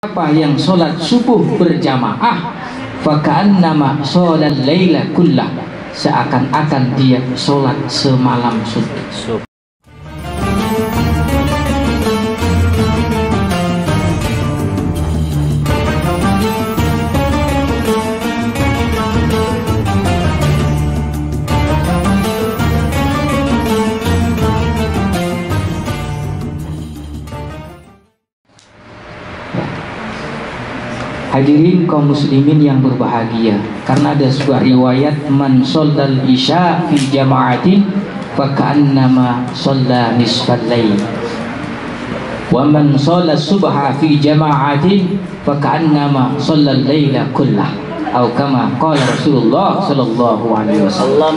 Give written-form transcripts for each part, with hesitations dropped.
Siapa yang sholat subuh berjamaah, faka'annama sholal laila kullah, seakan-akan dia sholat semalam suntuk. Hadirin kaum muslimin yang berbahagia, karena ada sebuah riwayat, man shallal isya fi jama'atin fa ka'annama shalla nisfal lail, wa man shalla subha fi jama'atin fa ka'annama shallal laila kullah, atau kama qala Rasulullah sallallahu alaihi wasallam.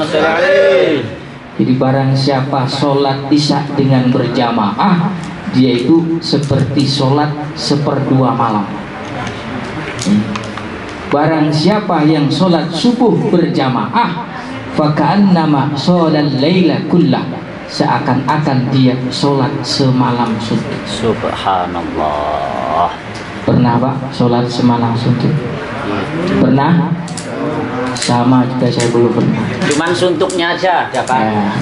Jadi barang siapa sholat isya dengan berjamaah, dia itu seperti sholat seperdua malam. Barang siapa yang sholat subuh berjamaah, faka'annama sholal laila kullah, seakan-akan dia sholat semalam suntuk. Subhanallah. Pernah Pak sholat semalam suntuk? Pernah? Sama juga saya belum pernah. Cuman suntuknya aja dapat. Ya.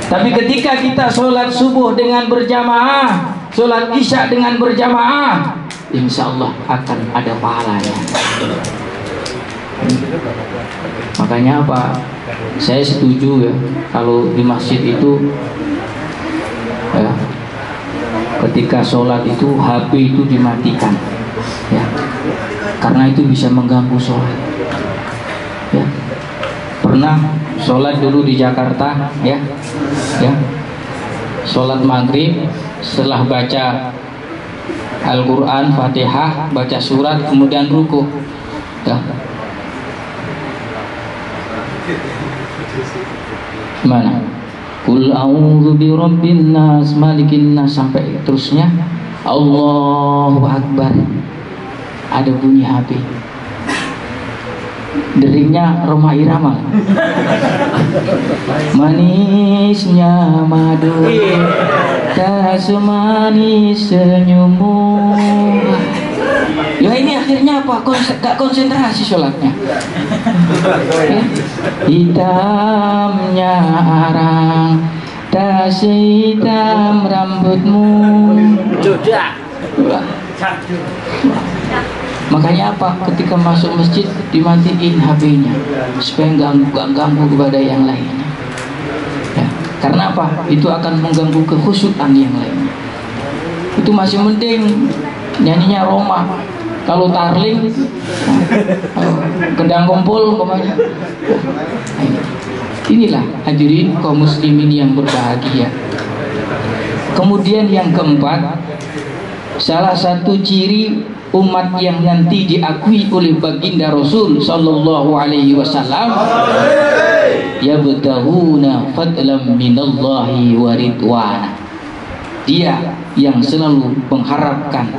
Tapi ketika kita sholat subuh dengan berjamaah, sholat isya dengan berjamaah, insya Allah akan ada pahalanya. Makanya apa? Saya setuju ya, kalau di masjid itu ya, ketika sholat itu HP itu dimatikan ya, karena itu bisa mengganggu sholat ya. Pernah sholat dulu di Jakarta ya, sholat maghrib, setelah baca Al-Quran, Fatihah, baca surat, kemudian ruku ya. Mana? Qul a'udzu birabbin nas, malikin nas, sampai terusnya Allahu Akbar. Ada bunyi HP, deringnya Roma Irama, manisnya madu tak semanis senyummu. Ya ini akhirnya apa? Gak konsentrasi sholatnya ya. Hitamnya arang, tak sehitam rambutmu. Makanya apa? Ketika masuk masjid dimatiin HP-nya supaya nggak ganggu kepada yang lainnya ya. Karena apa? Itu akan mengganggu kekhusyukan yang lainnya. Itu masih mending nyanyinya Roma. Kalau tarling, gendang kumpul umpamanya. Inilah hadirin kaum muslimin yang berbahagia. Kemudian yang keempat, salah satu ciri umat yang nanti diakui oleh baginda Rasul sallallahu alaihi wasallam, yabtaghuna fadlan minallahi wa ridwana. Dia yang selalu mengharapkan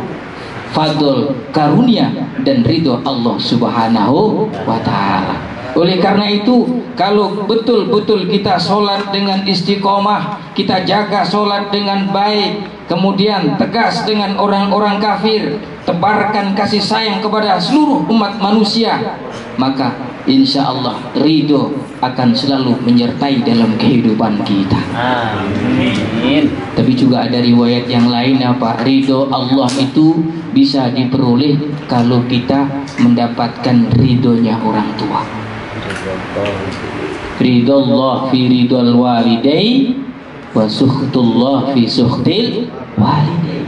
fadl, karunia dan ridho Allah subhanahu wa ta'ala. Oleh karena itu, kalau betul-betul kita sholat dengan istiqomah, kita jaga sholat dengan baik, kemudian tegas dengan orang-orang kafir, tebarkan kasih sayang kepada seluruh umat manusia, maka insya Allah ridho akan selalu menyertai dalam kehidupan kita. Amin. Tapi juga ada riwayat yang lain apa? Ridho Allah itu bisa diperoleh kalau kita mendapatkan ridhonya orang tua. Ridho Allah fi ridhol walidai, wa sukhtullah fi sukhtil walidai.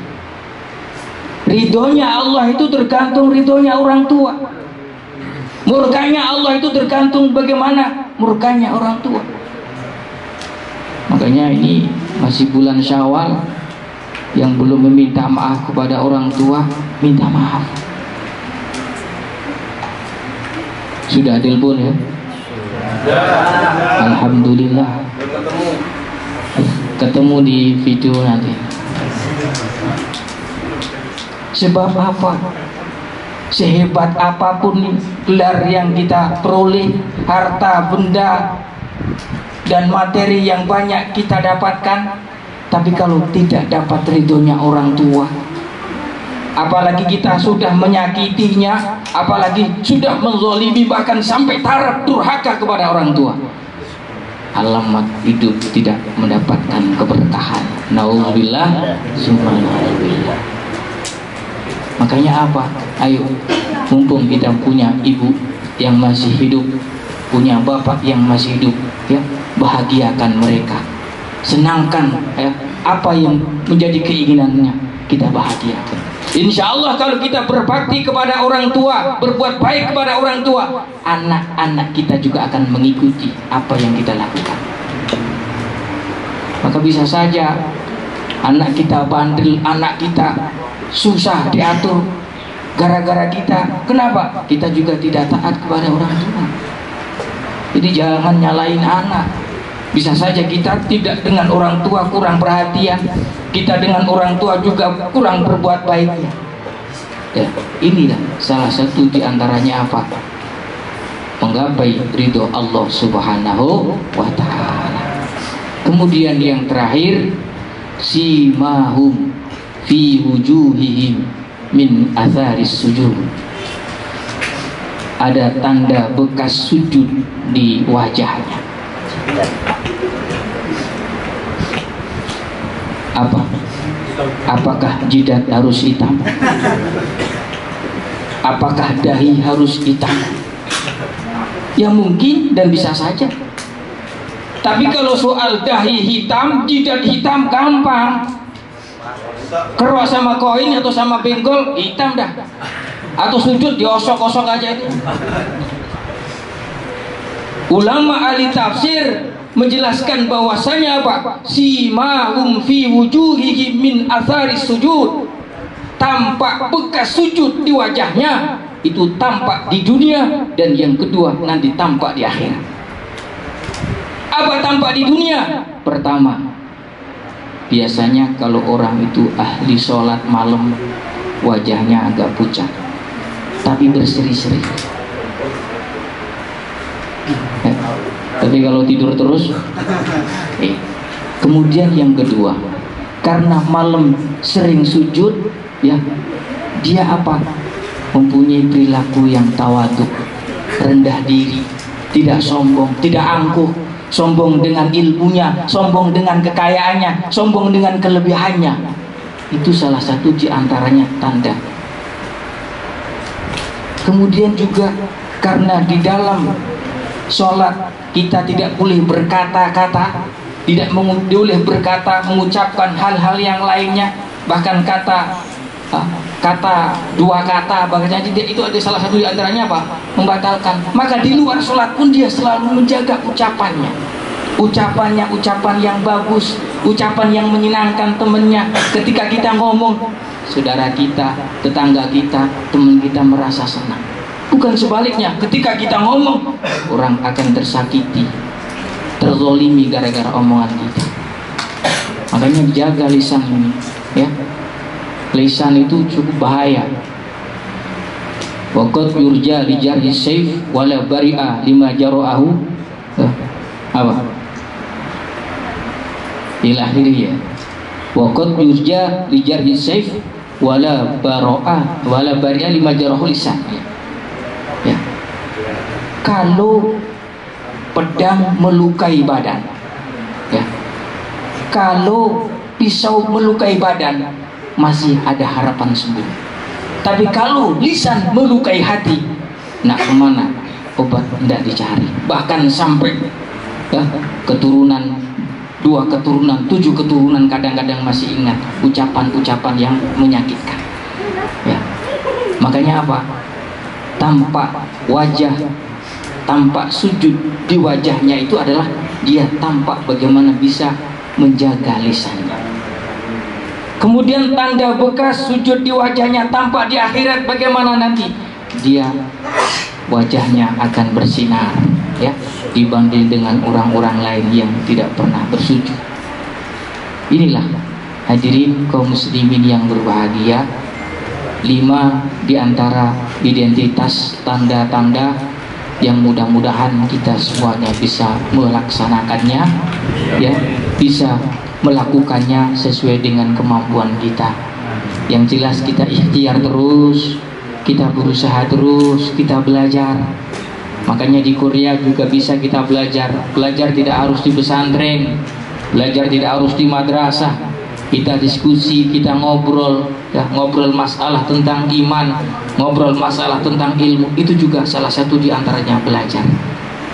Ridhonya Allah itu tergantung ridhonya orang tua. Murkanya Allah itu tergantung bagaimana murkanya orang tua. Makanya ini masih bulan Syawal, yang belum meminta maaf kepada orang tua, minta maaf. Sudah telepon ya? Alhamdulillah. Ketemu di video nanti. Sebab apa? Sehebat apapun gelar yang kita peroleh, harta, benda, dan materi yang banyak kita dapatkan, tapi kalau tidak dapat ridhonya orang tua, apalagi kita sudah menyakitinya, apalagi sudah menzalimi, bahkan sampai taraf durhaka kepada orang tua, alamat hidup tidak mendapatkan keberkahan. Nauzubillah, subhanallah. Makanya apa? Ayo, mumpung kita punya ibu yang masih hidup, punya bapak yang masih hidup, ya, bahagiakan mereka, senangkan, ya, apa yang menjadi keinginannya kita bahagiakan. Insya Allah kalau kita berbakti kepada orang tua, berbuat baik kepada orang tua, anak-anak kita juga akan mengikuti apa yang kita lakukan. Maka bisa saja anak kita bandel, anak kita susah diatur gara-gara kita. Kenapa? Kita juga tidak taat kepada orang tua. Jadi jangan nyalain anak. Bisa saja kita tidak dengan orang tua kurang perhatian, kita dengan orang tua juga kurang berbuat baik. Ya, inilah salah satu di antaranya apa? Menggapai ridho Allah Subhanahu wa ta'ala. Kemudian yang terakhir, simahum fi wujuhihim min atharis sujud. Ada tanda bekas sujud di wajahnya. Apa? Apakah jidat harus hitam? Apakah dahi harus hitam? Ya mungkin dan bisa saja. Tapi kalau soal dahi hitam, jidat hitam gampang. Kerok sama koin atau sama benggol hitam dah. Atau sujud diosok-osok aja itu. Ulama ahli tafsir menjelaskan bahwasanya apa? Simahum fi wujuhihim min atharis sujud. Tampak bekas sujud di wajahnya, itu tampak di dunia, dan yang kedua nanti tampak di akhirat. Apa tampak di dunia? Pertama, biasanya kalau orang itu ahli sholat malam, wajahnya agak pucat, tapi berseri-seri. Tapi kalau tidur terus, Kemudian yang kedua, karena malam sering sujud, ya, dia apa? Mempunyai perilaku yang tawaduk, rendah diri, tidak sombong, tidak angkuh, sombong dengan ilmunya, sombong dengan kekayaannya, sombong dengan kelebihannya. Itu salah satu di antaranya tanda. Kemudian juga karena di dalam sholat kita tidak boleh berkata-kata, tidak boleh berkata, mengucapkan hal-hal yang lainnya, bahkan dua kata, bahkan itu ada salah satu di antaranya apa? Membatalkan. Maka di luar sholat pun dia selalu menjaga ucapannya, ucapan yang bagus, ucapan yang menyenangkan temannya. Ketika kita ngomong, saudara kita, tetangga kita, teman kita merasa senang. Bukan sebaliknya, ketika kita ngomong, orang akan tersakiti, terzolimi gara-gara omongan kita. Makanya jaga lisan ini, ya. Lisan itu cukup bahaya. Waqad yurja li jarhi sayf wala bari'a lima jara'ahu. Apa? Ila akhirnya. Waqad yurja li jarhi sayf wala bari'a lima jara'ahu lisan. Ya. Kalau pedang melukai badan, ya, kalau pisau melukai badan, masih ada harapan sembuh. Tapi kalau lisan melukai hati, nak kemana obat tidak dicari. Bahkan sampai keturunan, 2 keturunan, 7 keturunan kadang-kadang masih ingat ucapan-ucapan yang menyakitkan. Ya. Makanya apa? Tampak wajah, tampak sujud di wajahnya itu adalah dia tampak bagaimana bisa menjaga lisannya. Kemudian tanda bekas sujud di wajahnya tampak di akhirat bagaimana nanti? Dia wajahnya akan bersinar, ya, dibanding dengan orang-orang lain yang tidak pernah bersujud. Inilah hadirin kaum muslimin yang berbahagia, 5 di antara identitas tanda-tanda yang mudah-mudahan kita semuanya bisa melaksanakannya, ya, bisa melakukannya sesuai dengan kemampuan kita. Yang jelas kita ikhtiar terus, kita berusaha terus, kita belajar. Makanya di Korea juga bisa kita belajar. Belajar tidak harus di pesantren, belajar tidak harus di madrasah. Kita diskusi, kita ngobrol, ya, ngobrol masalah tentang iman, ngobrol masalah tentang ilmu. Itu juga salah satu di antaranya belajar.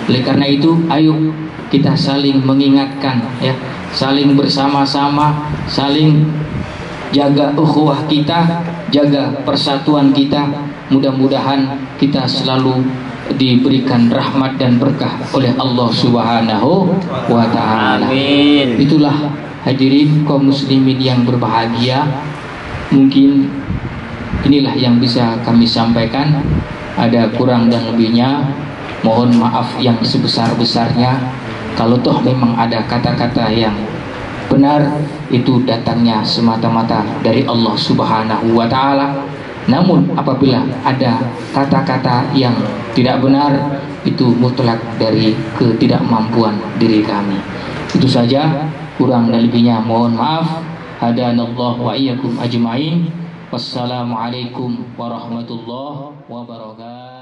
Oleh karena itu, ayo kita saling mengingatkan, ya, saling bersama-sama, saling jaga ukhuwah kita, jaga persatuan kita. Mudah-mudahan kita selalu diberikan rahmat dan berkah oleh Allah Subhanahu wa ta'ala. Amin. Itulah hadirin kaum muslimin yang berbahagia. Mungkin inilah yang bisa kami sampaikan. Ada kurang dan lebihnya, mohon maaf yang sebesar-besarnya. Kalau toh memang ada kata-kata yang benar, itu datangnya semata-mata dari Allah Subhanahu wa ta'ala. Namun apabila ada kata-kata yang tidak benar, itu mutlak dari ketidakmampuan diri kami. Itu saja, kurang dan lebihnya mohon maaf. Hadanallahu wa iyyakum ajmain. Wassalamualaikum warahmatullahi wabarakatuh.